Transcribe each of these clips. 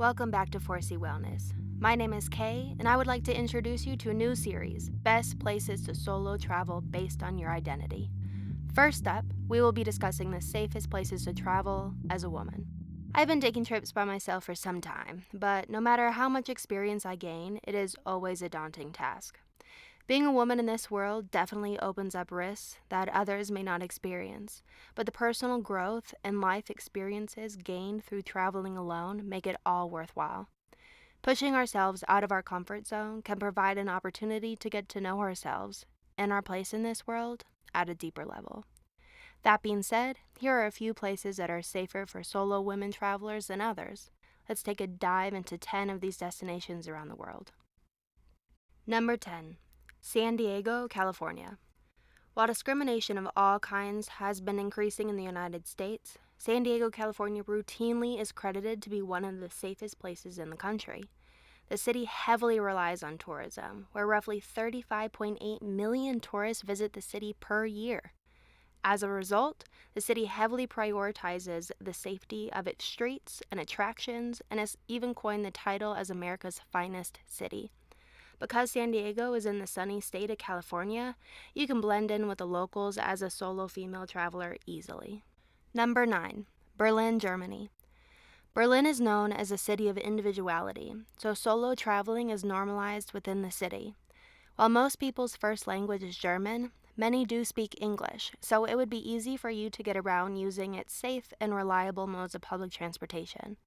Welcome back to 4C Wellness. My name is Kay, and I would like to introduce you to a new series, Best Places to Solo Travel Based on Your Identity. First up, we will be discussing the safest places to travel as a woman. I've been taking trips by myself for some time, but no matter how much experience I gain, it is always a daunting task. Being a woman in this world definitely opens up risks that others may not experience, but the personal growth and life experiences gained through traveling alone make it all worthwhile. Pushing ourselves out of our comfort zone can provide an opportunity to get to know ourselves and our place in this world at a deeper level. That being said, here are a few places that are safer for solo women travelers than others. Let's take a dive into 10 of these destinations around the world. Number 10. San Diego, California. While discrimination of all kinds has been increasing in the United States, San Diego, California routinely is credited to be one of the safest places in the country. The city heavily relies on tourism, where roughly 35.8 million tourists visit the city per year. As a result, the city heavily prioritizes the safety of its streets and attractions and has even coined the title as America's finest city. Because San Diego is in the sunny state of California, you can blend in with the locals as a solo female traveler easily. Number 9. Berlin, Germany. Berlin is known as a city of individuality, so solo traveling is normalized within the city. While most people's first language is German, many do speak English, so it would be easy for you to get around using its safe and reliable modes of public transportation.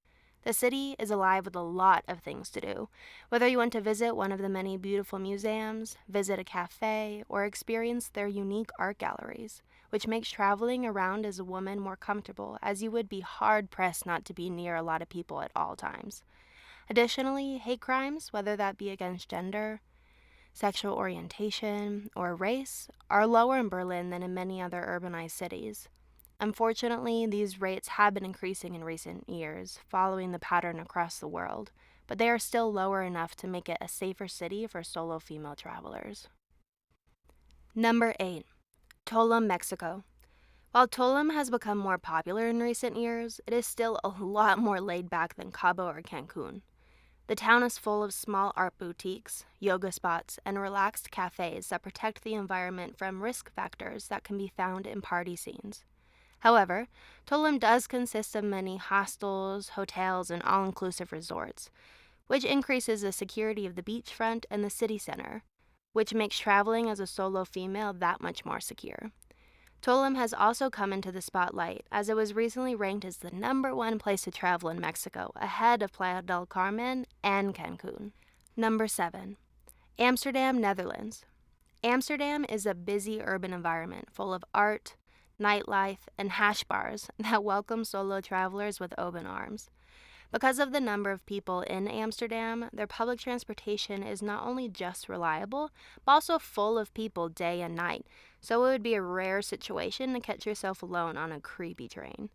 The city is alive with a lot of things to do, whether you want to visit one of the many beautiful museums, visit a cafe, or experience their unique art galleries, which makes traveling around as a woman more comfortable, as you would be hard-pressed not to be near a lot of people at all times. Additionally, hate crimes, whether that be against gender, sexual orientation, or race, are lower in Berlin than in many other urbanized cities. Unfortunately, these rates have been increasing in recent years, following the pattern across the world, but they are still lower enough to make it a safer city for solo female travelers. Number 8. Tulum, Mexico. While Tulum has become more popular in recent years, it is still a lot more laid back than Cabo or Cancun. The town is full of small art boutiques, yoga spots, and relaxed cafes that protect the environment from risk factors that can be found in party scenes. However, Tulum does consist of many hostels, hotels, and all-inclusive resorts, which increases the security of the beachfront and the city center, which makes traveling as a solo female that much more secure. Tulum has also come into the spotlight as it was recently ranked as the #1 place to travel in Mexico, ahead of Playa del Carmen and Cancun. Number 7. Amsterdam, Netherlands. Amsterdam is a busy urban environment full of art, nightlife, and hash bars that welcome solo travelers with open arms. Because of the number of people in Amsterdam, their public transportation is not only just reliable, but also full of people day and night, so it would be a rare situation to catch yourself alone on a creepy train.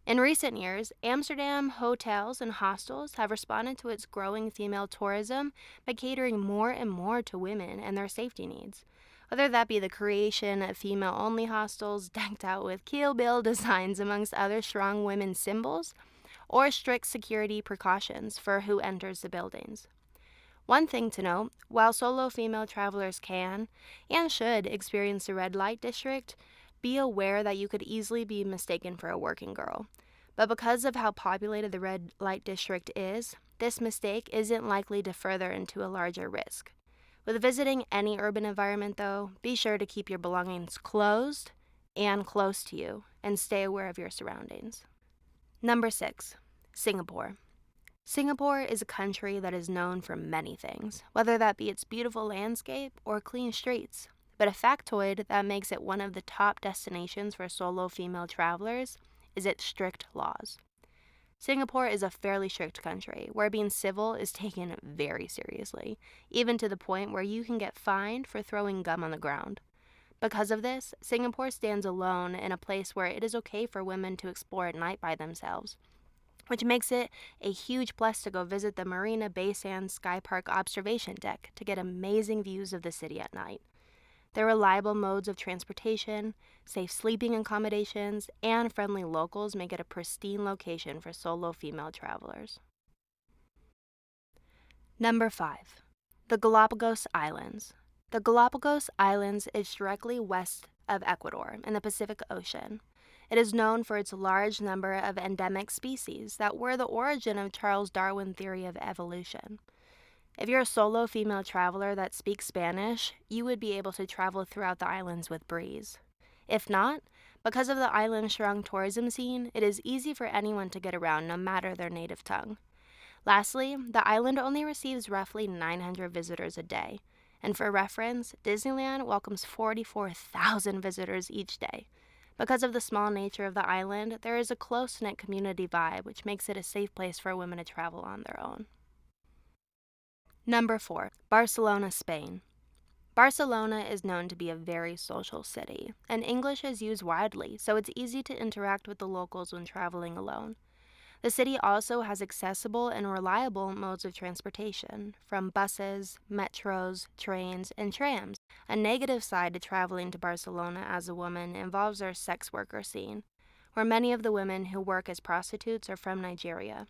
In recent years, Amsterdam hotels and hostels have responded to its growing female tourism by catering more and more to women and their safety needs. Whether that be the creation of female-only hostels decked out with Kill Bill designs amongst other strong women symbols, or strict security precautions for who enters the buildings. One thing to note, while solo female travelers can, and should, experience the red light district, be aware that you could easily be mistaken for a working girl. But because of how populated the red light district is, this mistake isn't likely to further into a larger risk. With visiting any urban environment, though, be sure to keep your belongings closed and close to you, and stay aware of your surroundings. Number 6. Singapore. Singapore is a country that is known for many things, whether that be its beautiful landscape or clean streets. But a factoid that makes it one of the top destinations for solo female travelers is its strict laws. Singapore is a fairly strict country where being civil is taken very seriously, even to the point where you can get fined for throwing gum on the ground. Because of this, Singapore stands alone in a place where it is okay for women to explore at night by themselves, which makes it a huge plus to go visit the Marina Bay Sands Sky Park observation deck to get amazing views of the city at night. Their reliable modes of transportation, safe sleeping accommodations, and friendly locals make it a pristine location for solo female travelers. Number 5. The Galapagos Islands. The Galapagos Islands is directly west of Ecuador in the Pacific Ocean. It is known for its large number of endemic species that were the origin of Charles Darwin's theory of evolution. If you're a solo female traveler that speaks Spanish, you would be able to travel throughout the islands with breeze. If not, because of the island's strong tourism scene, it is easy for anyone to get around no matter their native tongue. Lastly, the island only receives roughly 900 visitors a day. And for reference, Disneyland welcomes 44,000 visitors each day. Because of the small nature of the island, there is a close-knit community vibe, which makes it a safe place for women to travel on their own. Number 4. Barcelona, Spain. Barcelona is known to be a very social city, and English is used widely, so it's easy to interact with the locals when traveling alone. The city also has accessible and reliable modes of transportation, from buses, metros, trains, and trams. A negative side to traveling to Barcelona as a woman involves our sex worker scene, where many of the women who work as prostitutes are from Nigeria.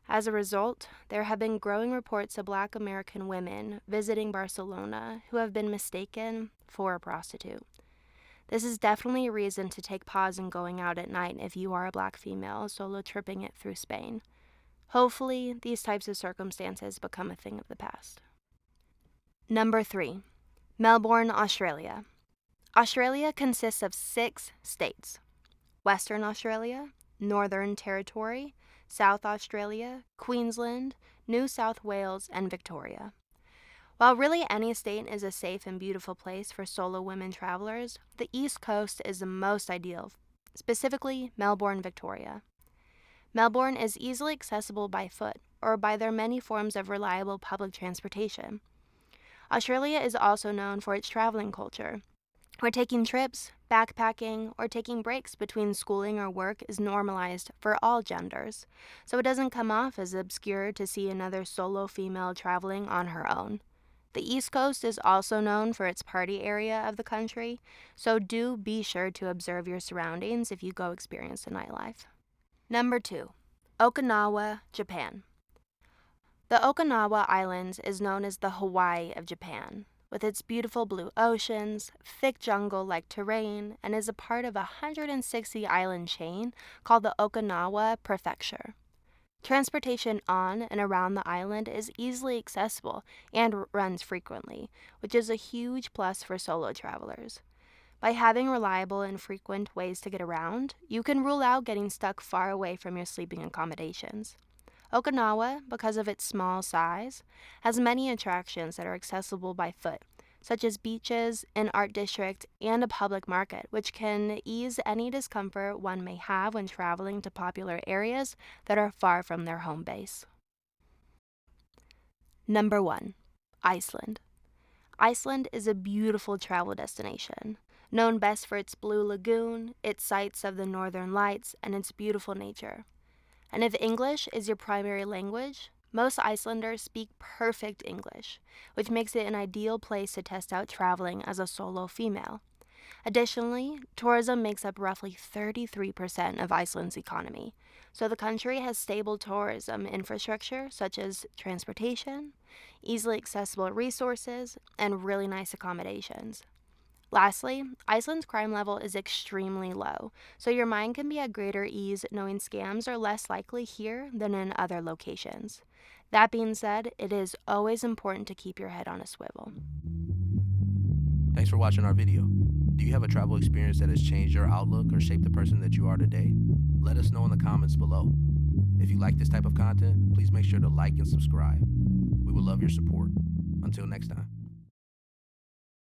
As a result, there have been growing reports of Black American women visiting Barcelona who have been mistaken for a prostitute. This is definitely a reason to take pause in going out at night if you are a Black female solo tripping it through Spain. Hopefully, these types of circumstances become a thing of the past. Number 3. Melbourne, Australia. Australia consists of 6 states: Western Australia, Northern Territory, South Australia, Queensland, New South Wales, and Victoria. While really any state is a safe and beautiful place for solo women travelers, the East Coast is the most ideal, specifically Melbourne, Victoria. Melbourne is easily accessible by foot or by their many forms of reliable public transportation. Australia is also known for its traveling culture, where taking trips, backpacking, or taking breaks between schooling or work is normalized for all genders, so it doesn't come off as obscure to see another solo female traveling on her own. The East Coast is also known for its party area of the country, so do be sure to observe your surroundings if you go experience the nightlife. Number 2. Okinawa, Japan. The Okinawa Islands is known as the Hawaii of Japan, with its beautiful blue oceans, thick jungle-like terrain, and is a part of a 160-island chain called the Okinawa Prefecture. Transportation on and around the island is easily accessible and runs frequently, which is a huge plus for solo travelers. By having reliable and frequent ways to get around, you can rule out getting stuck far away from your sleeping accommodations. Okinawa, because of its small size, has many attractions that are accessible by foot, such as beaches, an art district, and a public market, which can ease any discomfort one may have when traveling to popular areas that are far from their home base. Number 1. Iceland. Iceland is a beautiful travel destination, known best for its blue lagoon, its sights of the northern lights, and its beautiful nature. And if English is your primary language, most Icelanders speak perfect English, which makes it an ideal place to test out traveling as a solo female. Additionally, tourism makes up roughly 33% of Iceland's economy, so the country has stable tourism infrastructure such as transportation, easily accessible resources, and really nice accommodations. Lastly, Iceland's crime level is extremely low, so your mind can be at greater ease knowing scams are less likely here than in other locations. That being said, it is always important to keep your head on a swivel. Thanks for watching our video. Do you have a travel experience that has changed your outlook or shaped the person that you are today? Let us know in the comments below. If you like this type of content, please make sure to like and subscribe. We would love your support. Until next time.